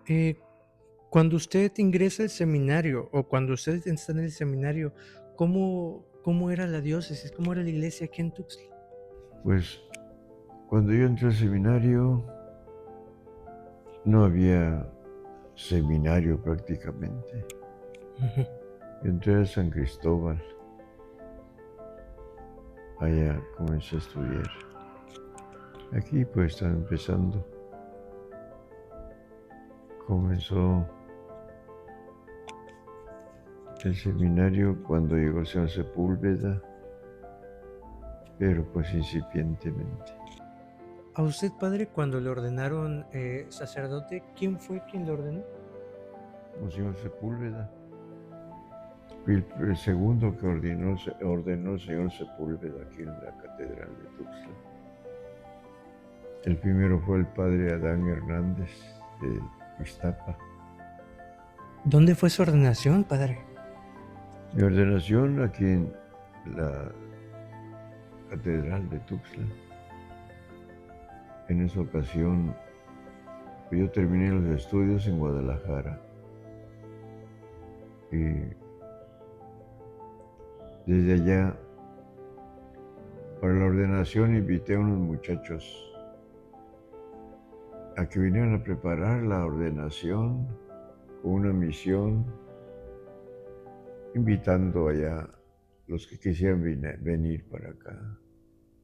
Eh, Cuando usted ingresa al seminario o cuando usted está en el seminario, ¿cómo era la diócesis? ¿Cómo era la iglesia aquí en Tuxtla? Pues cuando yo entré al seminario no había seminario prácticamente. Ujú. Yo entré a San Cristóbal, allá comencé a estudiar. Aquí pues estaba empezando. Comenzó el seminario cuando llegó el señor Sepúlveda, pero pues incipientemente. A usted, padre, cuando le ordenaron sacerdote, ¿quién fue quien le ordenó? Monseñor Sepúlveda. Fui el segundo que ordenó el señor Sepúlveda aquí en la Catedral de Tuxtla. El primero fue el padre Adán Hernández de Iztapa. ¿Dónde fue su ordenación, padre? Mi ordenación aquí en la Catedral de Tuxtla. En esa ocasión yo terminé los estudios en Guadalajara y desde allá para la ordenación invité a unos muchachos a que vinieran a preparar la ordenación con una misión, invitando allá los que quisieran venir para acá.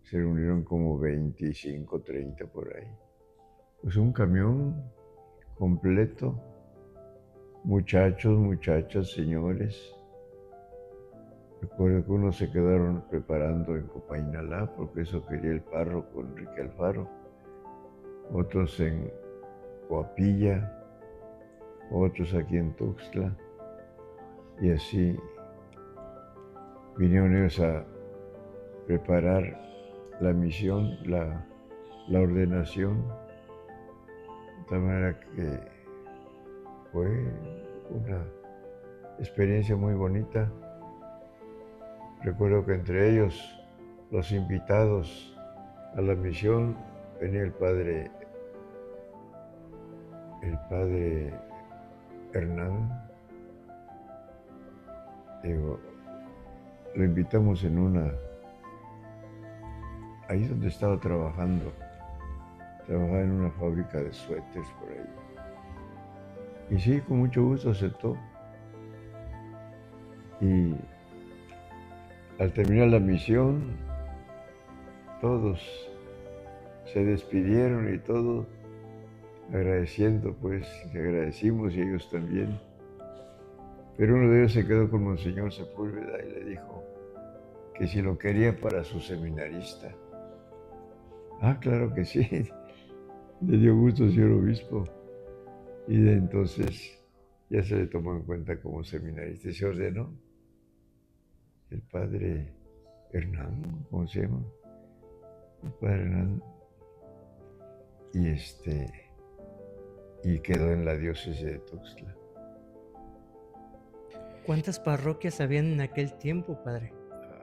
Se reunieron como 25, 30 por ahí. Pues un camión completo, muchachos, muchachas, señores. Recuerdo que unos se quedaron preparando en Copainalá, porque eso quería el párroco Enrique Alfaro. Otros en Coapilla, otros aquí en Tuxtla. Y así vinieron ellos a preparar la misión, la ordenación, de tal manera que fue una experiencia muy bonita. Recuerdo que entre ellos, los invitados a la misión, venía el padre Hernán. Digo, lo invitamos ahí donde estaba trabajaba en una fábrica de suéteres por ahí. Y sí, con mucho gusto aceptó. Y al terminar la misión, todos se despidieron y todo, agradeciendo, pues, le agradecimos y ellos también. Pero uno de ellos se quedó con Monseñor Sepúlveda y le dijo que si lo quería para su seminarista. Ah, claro que sí. Le dio gusto, señor obispo. Y de entonces ya se le tomó en cuenta como seminarista y se ordenó el padre Hernán, ¿cómo se llama? El padre Hernán. Y quedó en la diócesis de Tuxtla. ¿Cuántas parroquias habían en aquel tiempo, padre?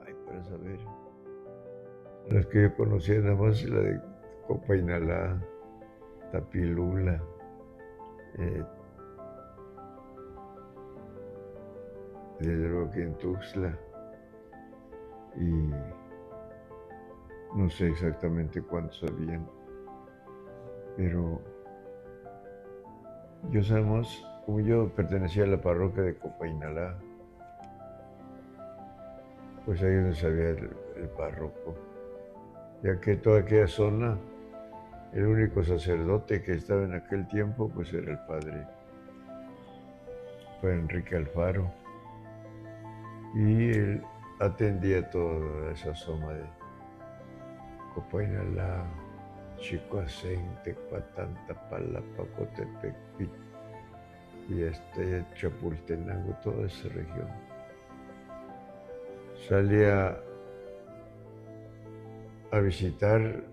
Ay, para saber. Las que yo conocía nada más la de Copainalá, Tapilula, eh, desde luego que en Tuxtla, y no sé exactamente cuántos habían, pero yo sabemos, como yo pertenecía a la parroquia de Copainalá, pues ahí no sabía el párroco, ya que toda aquella zona, el único sacerdote que estaba en aquel tiempo, pues era el padre Enrique Alfaro, y él atendía toda esa zona de Copainalá, Chicoacén, Tecpatán, Tapalapa, Cotepec, y Chapultenango, toda esa región. Salía a visitar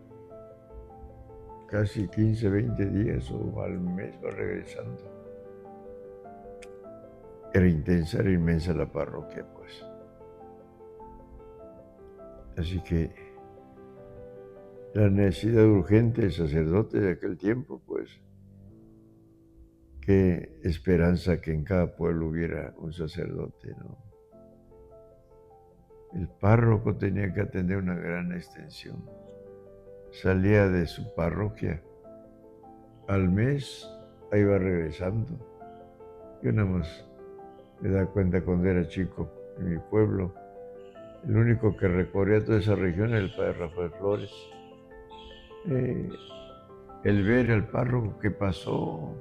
casi 15, 20 días o al mes, va regresando. Era intensa, era inmensa la parroquia, pues. Así que la necesidad urgente del sacerdote de aquel tiempo, pues, Qué esperanza que en cada pueblo hubiera un sacerdote, ¿no? El párroco tenía que atender una gran extensión. Salía de su parroquia. Al mes, ahí va regresando. Yo nada más me da cuenta cuando era chico, en mi pueblo, el único que recorría toda esa región era el padre Rafael Flores. El ver al párroco que pasó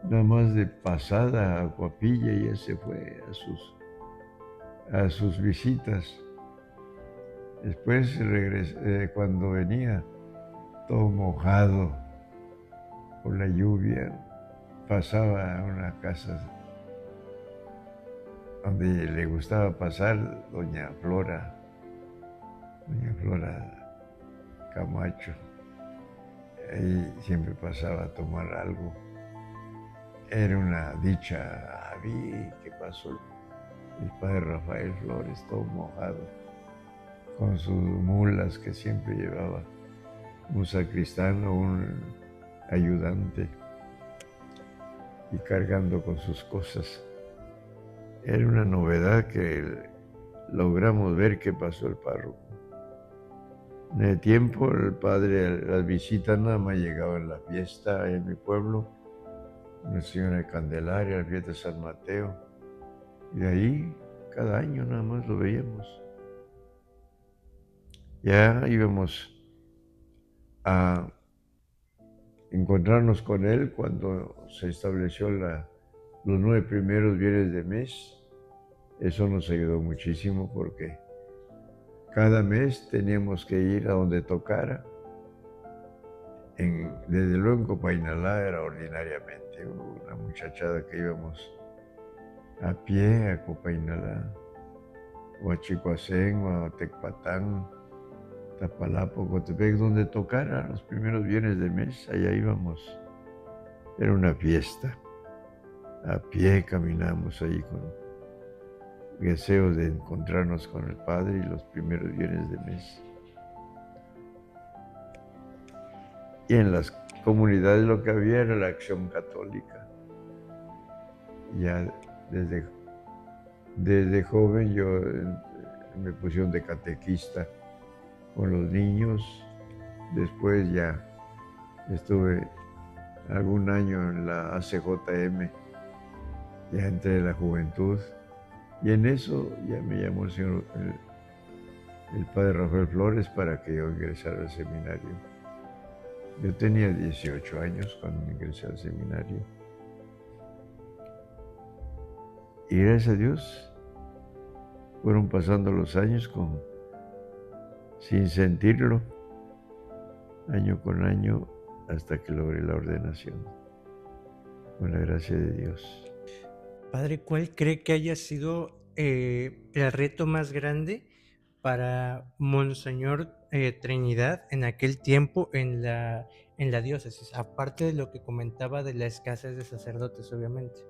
nada más de pasada a Coapilla y ya se fue a sus visitas. Después cuando venía todo mojado por la lluvia, pasaba a una casa donde le gustaba pasar doña Flora Camacho. Ahí siempre pasaba a tomar algo. Era una dicha, vi que pasó el padre Rafael Flores, todo mojado, con sus mulas que siempre llevaba, un sacristán o un ayudante, y cargando con sus cosas. Era una novedad que logramos ver que pasó el párroco. En el tiempo, el padre, las visitas nada más llegaban a la fiesta en mi pueblo, Nuestra Señora de Candelaria, la fiesta de San Mateo, y de ahí cada año nada más lo veíamos. Ya íbamos a encontrarnos con él cuando se estableció los 9 primeros viernes de mes. Eso nos ayudó muchísimo porque cada mes teníamos que ir a donde tocara. Desde luego en Copainalá era ordinariamente una muchachada que íbamos a pie a Copainalá, o a Chicoacén, o a Tecpatán, Tapalapo, Cotepec, donde tocara los primeros viernes del mes, allá íbamos. Era una fiesta. A pie caminamos ahí con deseos de encontrarnos con el Padre y los primeros viernes del mes. Y en las comunidades lo que había era la acción católica. Ya desde joven yo me pusieron de catequista con los niños. Después ya estuve algún año en la ACJM, ya entré en la juventud. Y en eso ya me llamó el padre Rafael Flores para que yo ingresara al seminario. Yo tenía 18 años cuando ingresé al seminario. Y gracias a Dios fueron pasando los años sin sentirlo, año con año, hasta que logré la ordenación, con la gracia de Dios. Padre, ¿cuál cree que haya sido el reto más grande para Monseñor Trinidad en aquel tiempo en la diócesis? Aparte de lo que comentaba de la escasez de sacerdotes, obviamente.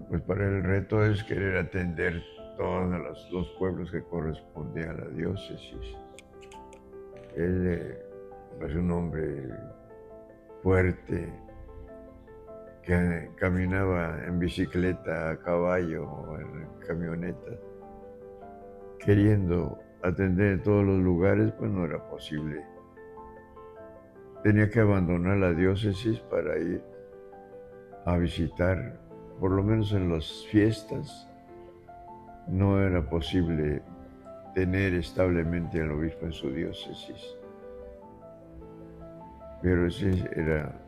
Pues para el reto es querer atender todos los pueblos que correspondían a la diócesis. Él es un hombre fuerte, que caminaba en bicicleta, a caballo o en camioneta, queriendo atender todos los lugares, pues no era posible. Tenía que abandonar la diócesis para ir a visitar, por lo menos en las fiestas, no era posible tener establemente al obispo en su diócesis. Pero ese era,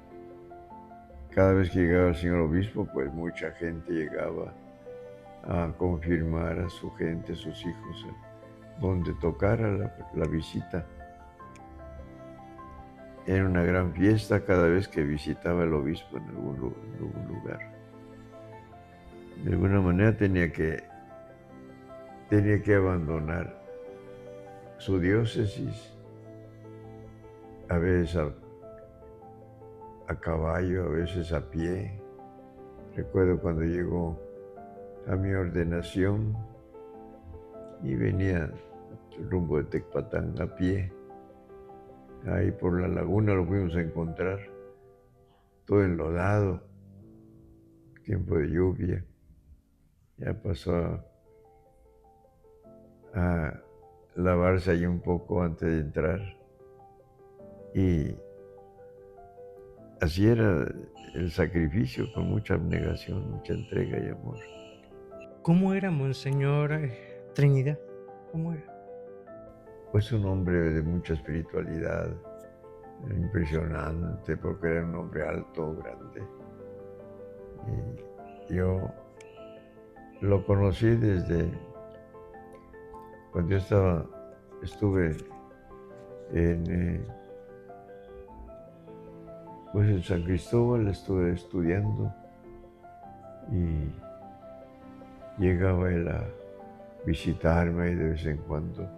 cada vez que llegaba el señor obispo, pues mucha gente llegaba a confirmar a su gente, a sus hijos, donde tocara la visita. Era una gran fiesta cada vez que visitaba el obispo en algún lugar. De alguna manera tenía que abandonar su diócesis, a veces a caballo, a veces a pie. Recuerdo cuando llegó a mi ordenación y venía rumbo de Tecpatán a pie. Ahí por la laguna lo fuimos a encontrar. todo enlodado, tiempo de lluvia. Ya pasó a lavarse ahí un poco antes de entrar. Y así era el sacrificio, con mucha abnegación, mucha entrega y amor. ¿Cómo era Monseñor Trinidad? ¿Cómo era? Pues un hombre de mucha espiritualidad, impresionante, porque era un hombre alto, grande. Y yo lo conocí desde cuando yo estuve pues en San Cristóbal, estuve estudiando y llegaba él a visitarme de vez en cuando,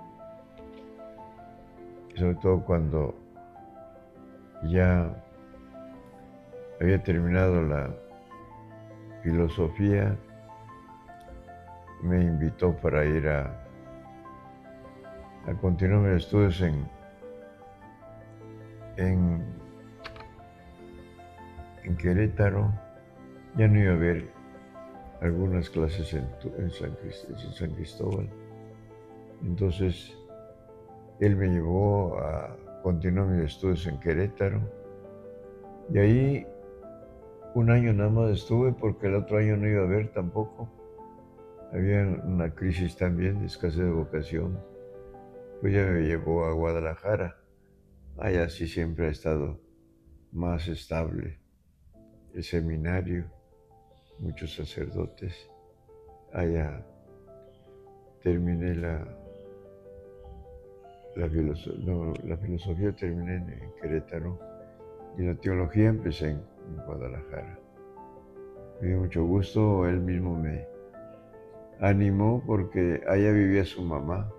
sobre todo cuando ya había terminado la filosofía, me invitó para ir a continuar mis estudios en Querétaro. Ya no iba a haber algunas clases en San Cristóbal. Entonces, él me llevó a continuar mis estudios en Querétaro. Y ahí un año nada más estuve porque el otro año no iba a haber tampoco. Había una crisis también de escasez de vocación. Pues ya me llevó a Guadalajara. Allá sí siempre ha estado más estable el seminario, muchos sacerdotes. Allá terminé la filosofía terminé en Querétaro y la teología empecé en Guadalajara. Me dio mucho gusto, él mismo me animó porque allá vivía su mamá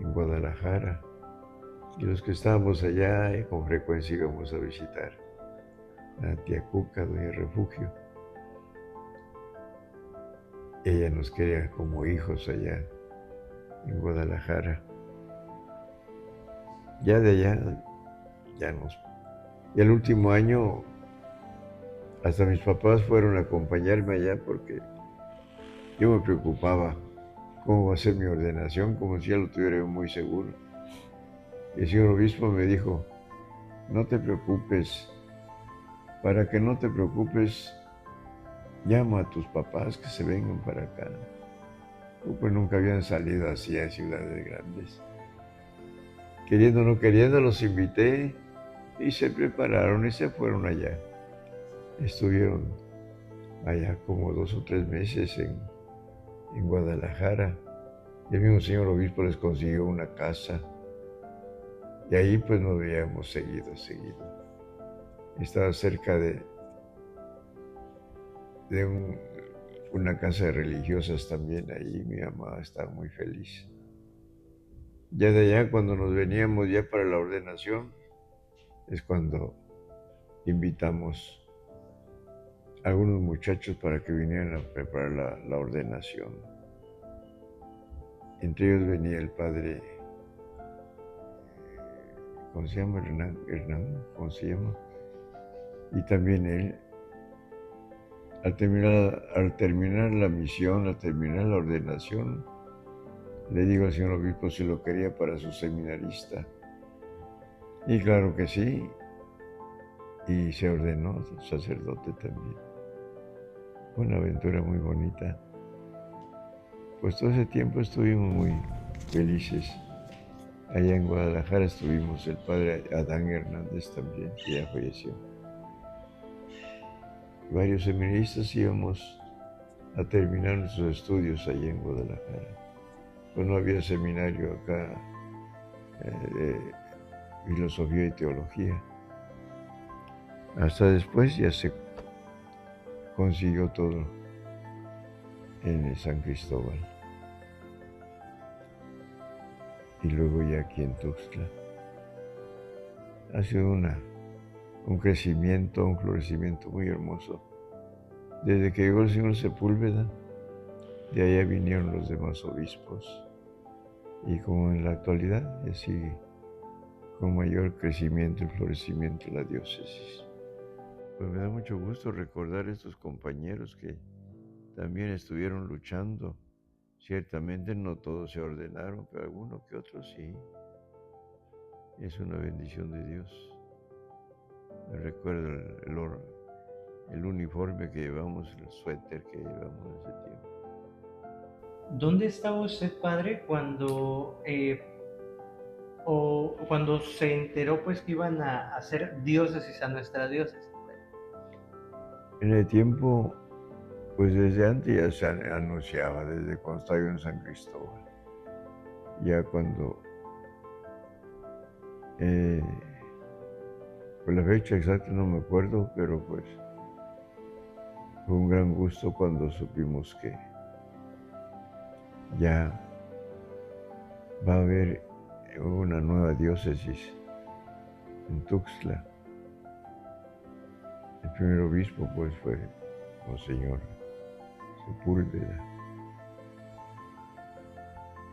en Guadalajara y los que estábamos allá con frecuencia íbamos a visitar a tía Cuca, doña Refugio. Ella nos quería como hijos allá en Guadalajara. Ya de allá, y el último año, hasta mis papás fueron a acompañarme allá porque yo me preocupaba cómo va a ser mi ordenación, como si ya lo tuviera yo muy seguro. Y el señor obispo me dijo, no te preocupes, para que no te preocupes, llama a tus papás que se vengan para acá. Pues nunca habían salido así a ciudades grandes. Queriendo o no queriendo, los invité y se prepararon y se fueron allá. Estuvieron allá como 2 o 3 meses en Guadalajara. Y el mismo señor obispo les consiguió una casa. Y ahí pues nos veíamos seguido. Estaba cerca de una casa de religiosas también. Ahí mi mamá estaba muy feliz. Ya de allá, cuando nos veníamos ya para la ordenación, es cuando invitamos a algunos muchachos para que vinieran a preparar la ordenación. Entre ellos venía el padre, ¿cómo se llama? Hernán, ¿cómo se llama? Y también él, al terminar la misión, al terminar la ordenación, le digo al señor obispo si lo quería para su seminarista. Y claro que sí, y se ordenó sacerdote también. Fue una aventura muy bonita. Pues todo ese tiempo estuvimos muy felices. Allá en Guadalajara estuvimos el padre Adán Hernández también, que ya falleció. Varios seminaristas íbamos a terminar nuestros estudios allá en Guadalajara. Pues no había seminario acá de filosofía y teología. Hasta después ya se consiguió todo en San Cristóbal. Y luego ya aquí en Tuxtla. Ha sido un crecimiento, un florecimiento muy hermoso. Desde que llegó el señor Sepúlveda, de allá vinieron los demás obispos. Y como en la actualidad ya sigue con mayor crecimiento y florecimiento la diócesis. Pues me da mucho gusto recordar estos compañeros que también estuvieron luchando. Ciertamente no todos se ordenaron, pero alguno que otro sí. Es una bendición de Dios. Me recuerdo el uniforme que llevamos, el suéter que llevamos en ese tiempo. ¿Dónde estaba usted, padre, cuando se enteró pues que iban a hacer diócesis a nuestra diócesis? En el tiempo, pues desde antes ya se anunciaba, desde cuando estaba yo en San Cristóbal. Ya cuando, pues la fecha exacta no me acuerdo, pero pues fue un gran gusto cuando supimos que ya va a haber una nueva diócesis en Tuxtla. El primer obispo pues fue Monseñor Sepúlveda.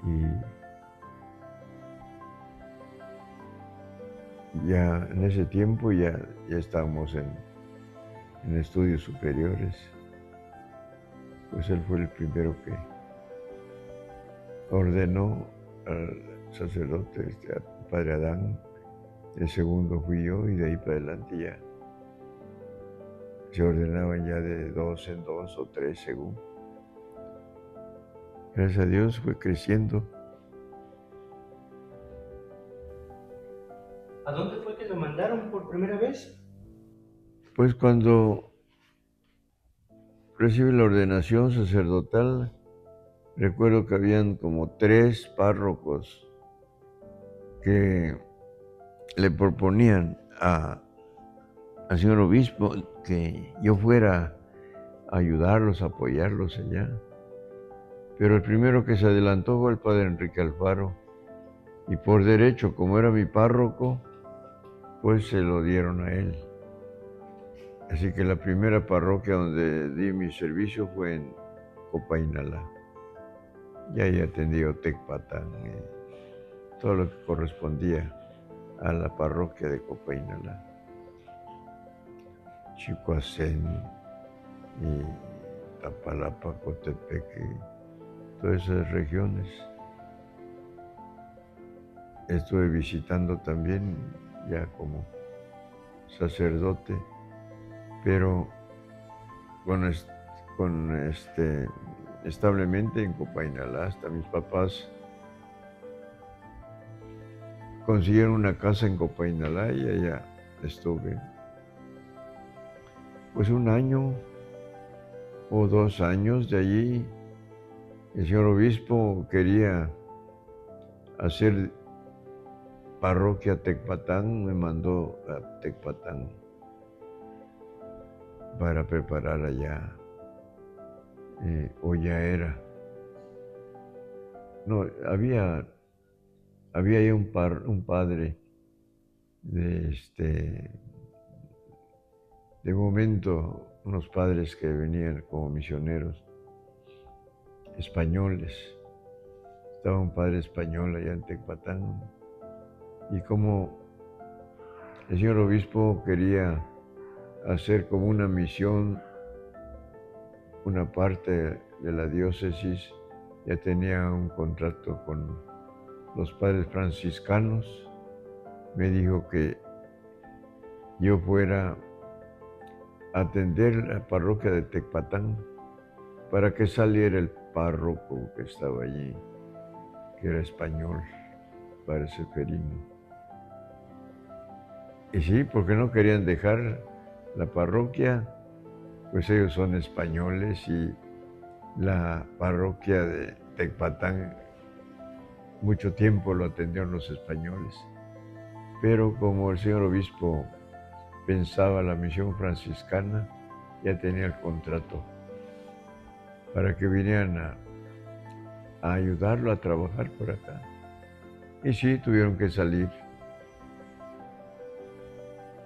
Y ya en ese tiempo ya estábamos en estudios superiores. Pues él fue el primero que ordenó al sacerdote, al padre Adán. El segundo fui yo, y de ahí para adelante ya se ordenaban ya de 2 en 2 o 3 según. Gracias a Dios fue creciendo. ¿A dónde fue que lo mandaron por primera vez? Pues cuando recibe la ordenación sacerdotal, recuerdo que habían como 3 párrocos que le proponían al señor obispo que yo fuera a ayudarlos, a apoyarlos allá. Pero el primero que se adelantó fue el padre Enrique Alfaro, y por derecho, como era mi párroco, pues se lo dieron a él. Así que la primera parroquia donde di mi servicio fue en Copainalá. Y ahí atendí Tecpatán y todo lo que correspondía a la parroquia de Copainalá. Chicoacén y Tapalapa, Cotepeque, todas esas regiones. Estuve visitando también ya como sacerdote, pero establemente en Copainalá. Hasta mis papás consiguieron una casa en Copainalá y allá estuve pues 1 año o 2 años. De allí el señor obispo quería hacer parroquia Tecpatán, me mandó a Tecpatán para preparar allá, o ya era. No, había ahí un padre de momento, unos padres que venían como misioneros españoles. Estaba un padre español allá en Tecpatán, y como el señor obispo quería hacer como una misión, una parte de la diócesis, ya tenía un contrato con los padres franciscanos, me dijo que yo fuera a atender la parroquia de Tecpatán para que saliera el párroco que estaba allí, que era español, padre Seferino. Y sí, porque no querían dejar la parroquia, pues ellos son españoles, y la parroquia de Tecpatán mucho tiempo lo atendieron los españoles. Pero como el señor obispo pensaba la misión franciscana, ya tenía el contrato para que vinieran a ayudarlo a trabajar por acá. Y sí, tuvieron que salir.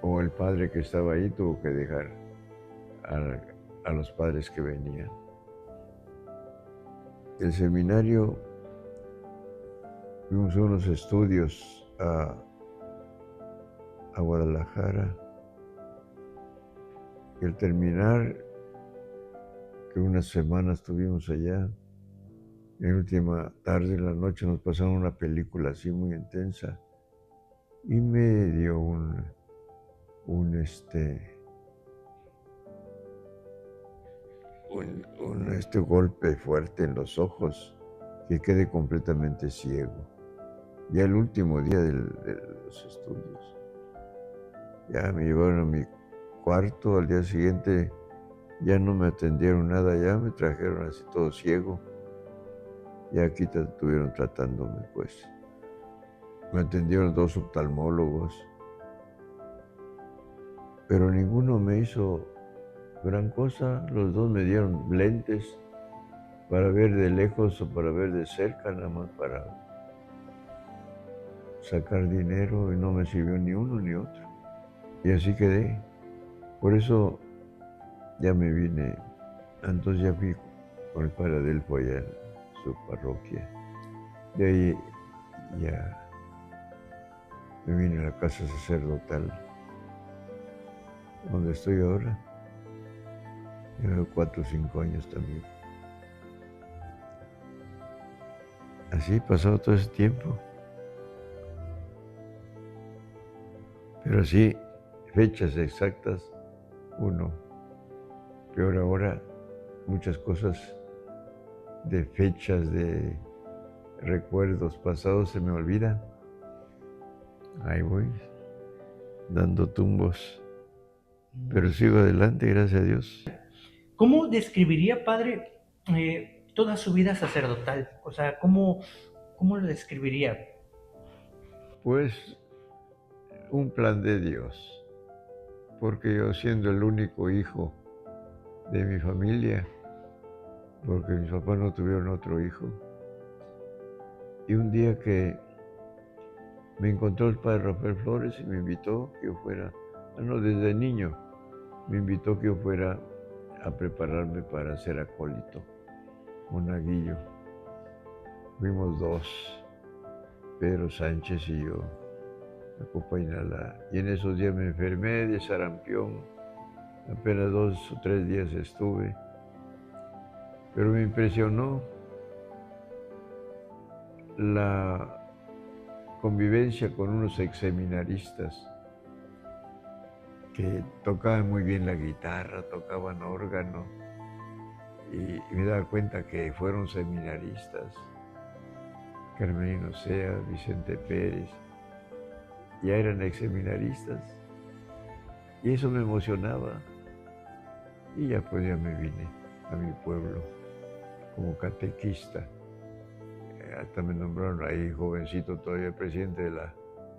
O el padre que estaba ahí tuvo que dejar a los padres que venían. El seminario, fuimos unos estudios a Guadalajara, Y al terminar, que unas semanas estuvimos allá, en la última tarde, en la noche, nos pasaron una película así muy intensa y me dio un golpe fuerte en los ojos, que quedé completamente ciego. Ya el último día de los estudios. Ya me llevaron a mi cuarto, al día siguiente ya no me atendieron nada, ya me trajeron así todo ciego. Y aquí estuvieron tratándome, pues. Me atendieron 2 oftalmólogos, pero ninguno me hizo gran cosa. Los 2 me dieron lentes para ver de lejos o para ver de cerca, nada más para sacar dinero, y no me sirvió ni uno ni otro. Y así quedé. Por eso ya me vine. Entonces ya fui con el padre Adelfo allá en su parroquia. De ahí ya me vine a la casa sacerdotal, donde estoy ahora. Llevo 4 o 5 años también. Así pasado todo ese tiempo. Pero sí, fechas exactas, uno. Peor ahora, muchas cosas de fechas, de recuerdos pasados se me olvidan. Ahí voy, dando tumbos. Pero sigo adelante, gracias a Dios. ¿Cómo describiría, padre, toda su vida sacerdotal? O sea, ¿cómo lo describiría? Pues un plan de Dios, porque yo siendo el único hijo de mi familia, porque mis papás no tuvieron otro hijo, y un día que me encontró el padre Rafael Flores y me invitó que yo fuera, desde niño, me invitó que yo fuera a prepararme para ser acólito, monaguillo. Fuimos 2, Pedro Sánchez y yo, a Copainalá. Y en esos días me enfermé de sarampión. Apenas 2 o 3 días estuve. Pero me impresionó la convivencia con unos exseminaristas que tocaban muy bien la guitarra, tocaban órgano. Y me daba cuenta que fueron seminaristas. Carmelino Sea, Vicente Pérez, ya eran exseminaristas. Y eso me emocionaba. Y ya pues ya me vine a mi pueblo como catequista. Hasta me nombraron ahí jovencito todavía presidente de la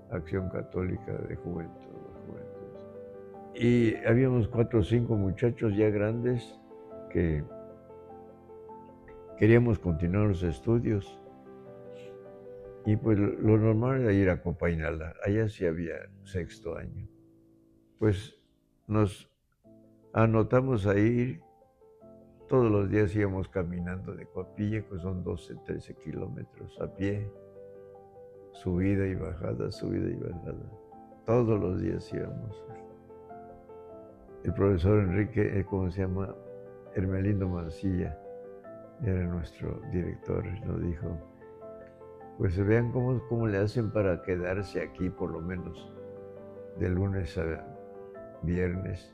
Acción Católica de Juventud. Y habíamos 4 o 5 muchachos ya grandes que queríamos continuar los estudios. Y pues lo normal era ir a Copainalá. Allá sí había 6º año. Pues nos anotamos a ir. Todos los días íbamos caminando de Coapilla, que son 12, 13 kilómetros a pie. Subida y bajada, subida y bajada. Todos los días íbamos. El profesor Enrique, ¿cómo se llama? Hermelindo Mancilla, era nuestro director, nos dijo, pues vean cómo le hacen para quedarse aquí por lo menos de lunes a viernes,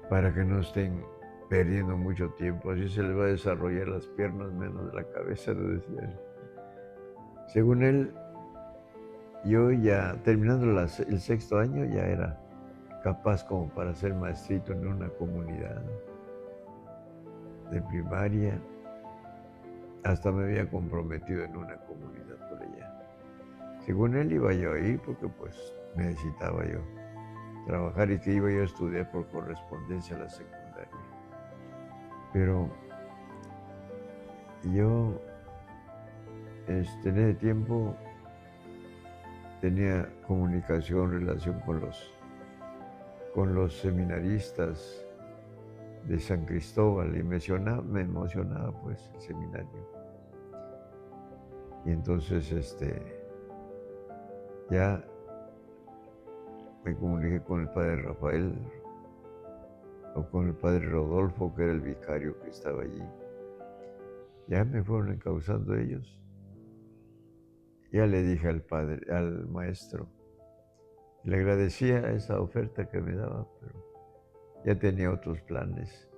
para que no estén perdiendo mucho tiempo, así se les va a desarrollar las piernas menos la cabeza, nos decía él. Según él, yo ya terminando el 6º año ya era capaz como para ser maestrito en una comunidad de primaria. Hasta me había comprometido en una comunidad por allá. Según él iba yo a ir porque pues necesitaba yo trabajar y que iba yo a estudiar por correspondencia a la secundaria. Pero yo en ese tiempo tenía comunicación, relación con los seminaristas de San Cristóbal y me emocionaba pues el seminario. Y entonces ya me comuniqué con el padre Rafael o con el padre Rodolfo, que era el vicario que estaba allí. Ya me fueron encauzando ellos. Ya le dije al padre, al maestro, le agradecía esa oferta que me daba, pero ya tenía otros planes,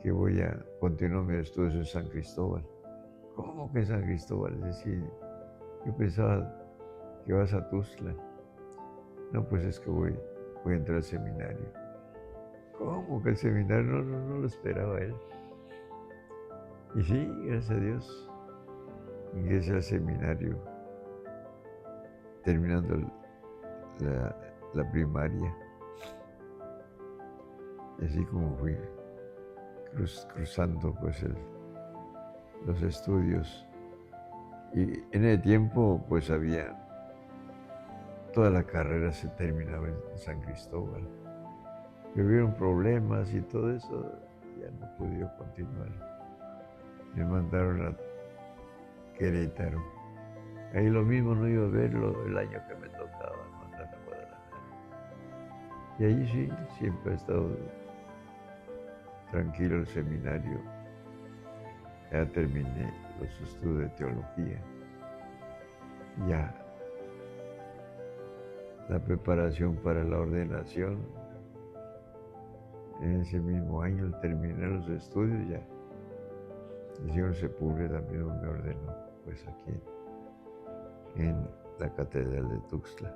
que voy a continuar mis estudios en San Cristóbal. ¿Cómo que en San Cristóbal? Es decir, yo pensaba que vas a Tuxtla. No, pues es que voy a entrar al seminario. ¿Cómo que el seminario? No lo esperaba él. Y sí, gracias a Dios, ingresé al seminario, terminando la primaria. Y así como fui cruzando pues los estudios. Y en el tiempo pues había, toda la carrera se terminaba en San Cristóbal. Y hubieron problemas y todo eso, ya no pude continuar. Me mandaron a Querétaro. Ahí lo mismo no iba a verlo el año que me tocaba mandar a Guadalajara. Y allí sí, siempre he estado tranquilo el seminario. Ya terminé los estudios de teología. Ya la preparación para la ordenación. En ese mismo año terminé los estudios ya. El señor Sepúlveda también me ordenó, pues aquí en la Catedral de Tuxtla.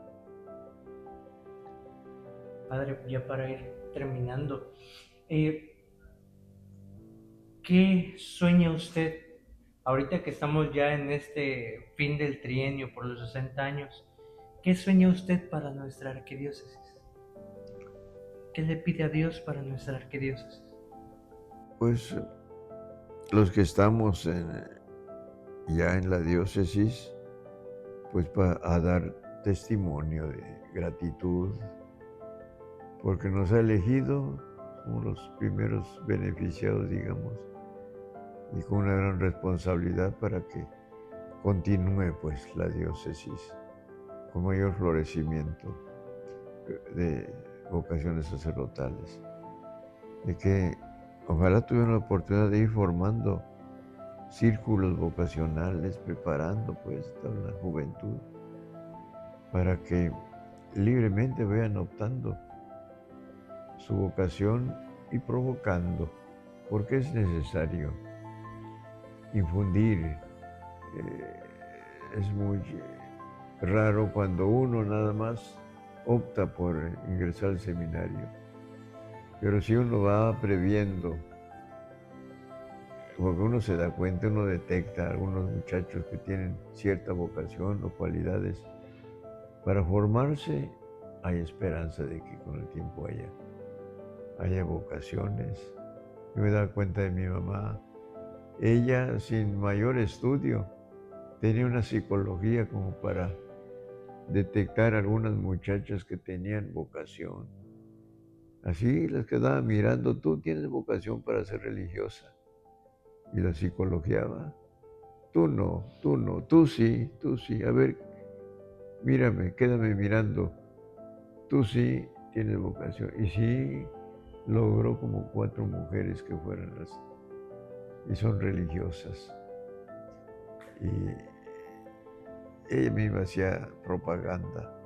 Padre, ya para ir terminando, ¿qué sueña usted ahorita que estamos ya en este fin del trienio por los 60 años? ¿Qué sueña usted para nuestra arquidiócesis? ¿Qué le pide a Dios para nuestra arquidiócesis? Pues los que estamos ya en la diócesis, pues a dar testimonio de gratitud, porque nos ha elegido, somos los primeros beneficiados, digamos, y con una gran responsabilidad para que continúe pues la diócesis con mayor florecimiento de vocaciones sacerdotales, de que ojalá tuvieran la oportunidad de ir formando círculos vocacionales, preparando pues toda la juventud para que libremente vayan optando su vocación y provocando, porque es necesario infundir. Es muy raro cuando uno nada más opta por ingresar al seminario, pero si uno va previendo, porque uno se da cuenta, uno detecta a algunos muchachos que tienen cierta vocación o cualidades para formarse, hay esperanza de que con el tiempo haya vocaciones. Yo me daba cuenta de mi mamá, ella sin mayor estudio tenía una psicología como para detectar algunas muchachas que tenían vocación. Así las quedaba mirando, tú tienes vocación para ser religiosa. Y la psicologiaba. Tú no, tú sí, a ver, mírame, quédame mirando. Tú sí tienes vocación. Y sí logró como 4 mujeres que fueran y son religiosas. Y ella misma hacía propaganda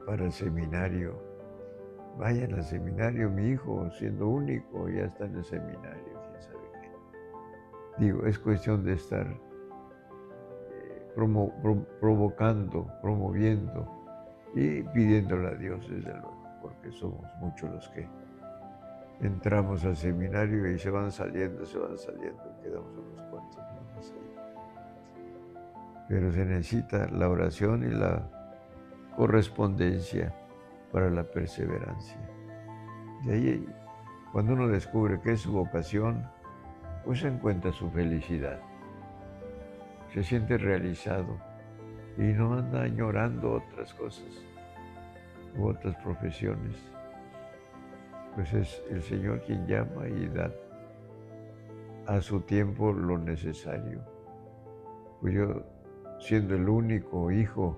para el seminario. Vayan al seminario, mi hijo, siendo único, ya está en el seminario, quién sabe qué. Digo, es cuestión de estar provocando, promoviendo y pidiéndole a Dios, desde luego, porque somos muchos los que entramos al seminario y se van saliendo, quedamos unos cuantos más ahí. Pero se necesita la oración y la correspondencia para la perseverancia. De ahí, cuando uno descubre que es su vocación, pues encuentra su felicidad. Se siente realizado y no anda añorando otras cosas u otras profesiones. Pues es el Señor quien llama y da a su tiempo lo necesario. Pues yo, siendo el único hijo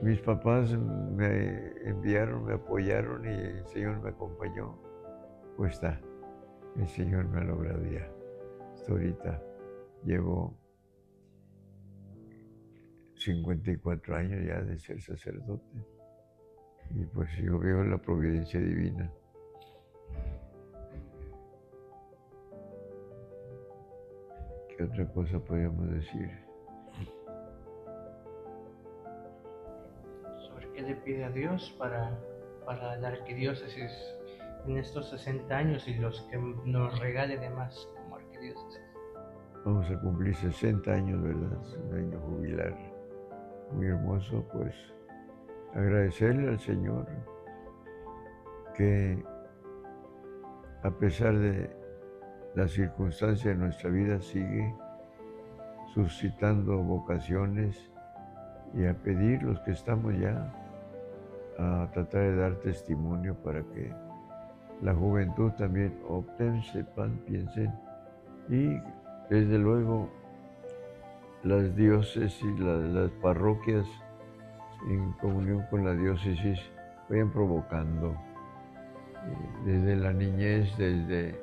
mis papás me enviaron, me apoyaron y el Señor me acompañó. Pues está, el Señor me ha logrado ya. Hasta ahorita llevo 54 años ya de ser sacerdote. Y pues yo veo la providencia divina. ¿Qué otra cosa podríamos decir? ¿Sobre qué le pide a Dios para la arquidiócesis en estos 60 años y los que nos regale de más como arquidiócesis? Vamos a cumplir 60 años, ¿verdad? Es un año jubilar muy hermoso, pues agradecerle al Señor que a pesar de las circunstancias de nuestra vida sigue suscitando vocaciones y a pedir los que estamos ya a tratar de dar testimonio para que la juventud también opten, sepan, piensen y desde luego las diócesis, las parroquias en comunión con la diócesis vayan provocando desde la niñez, desde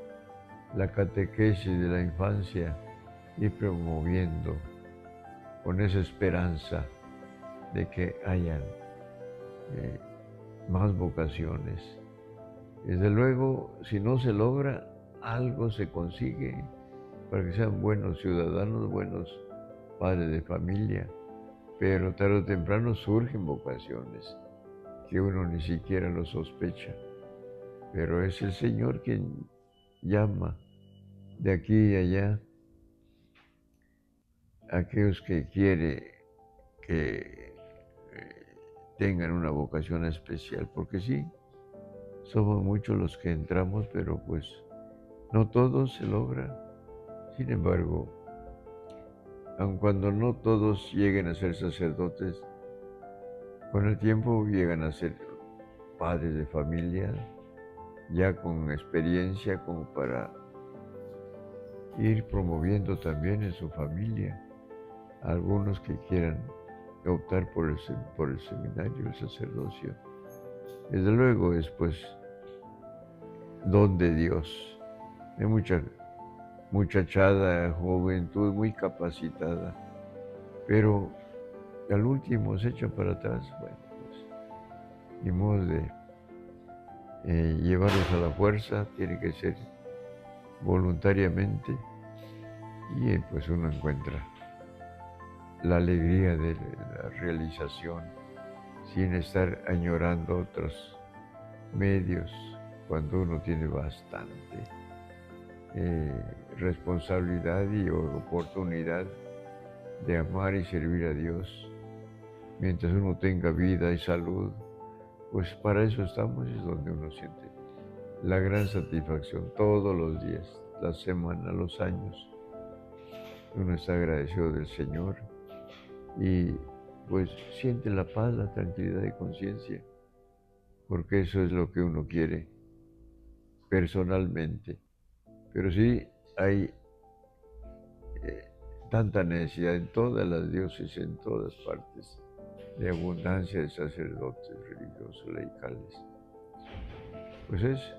la catequesis de la infancia y promoviendo con esa esperanza de que hayan más vocaciones. Desde luego, si no se logra, algo se consigue para que sean buenos ciudadanos, buenos padres de familia, pero tarde o temprano surgen vocaciones que uno ni siquiera lo sospecha. Pero es el Señor quien llama de aquí y allá a aquellos que quiere que tengan una vocación especial, porque sí, somos muchos los que entramos, pero pues no todos se logra. Sin embargo, aun cuando no todos lleguen a ser sacerdotes, con el tiempo llegan a ser padres de familia, ya con experiencia como para ir promoviendo también en su familia a algunos que quieran optar por el seminario, el sacerdocio. Desde luego es pues don de Dios. Hay mucha muchachada, juventud muy capacitada, pero al último se echa para atrás. Bueno, pues ni modo de llevarlos a la fuerza, tiene que ser voluntariamente y pues uno encuentra la alegría de la realización sin estar añorando otros medios cuando uno tiene bastante responsabilidad y oportunidad de amar y servir a Dios. Mientras uno tenga vida y salud, pues para eso estamos, es donde uno siente la gran satisfacción todos los días, la semana, los años. Uno está agradecido del Señor y pues siente la paz, la tranquilidad de conciencia, porque eso es lo que uno quiere personalmente. Pero sí hay tanta necesidad en todas las diócesis, en todas partes, de abundancia de sacerdotes religiosos, laicales. Pues es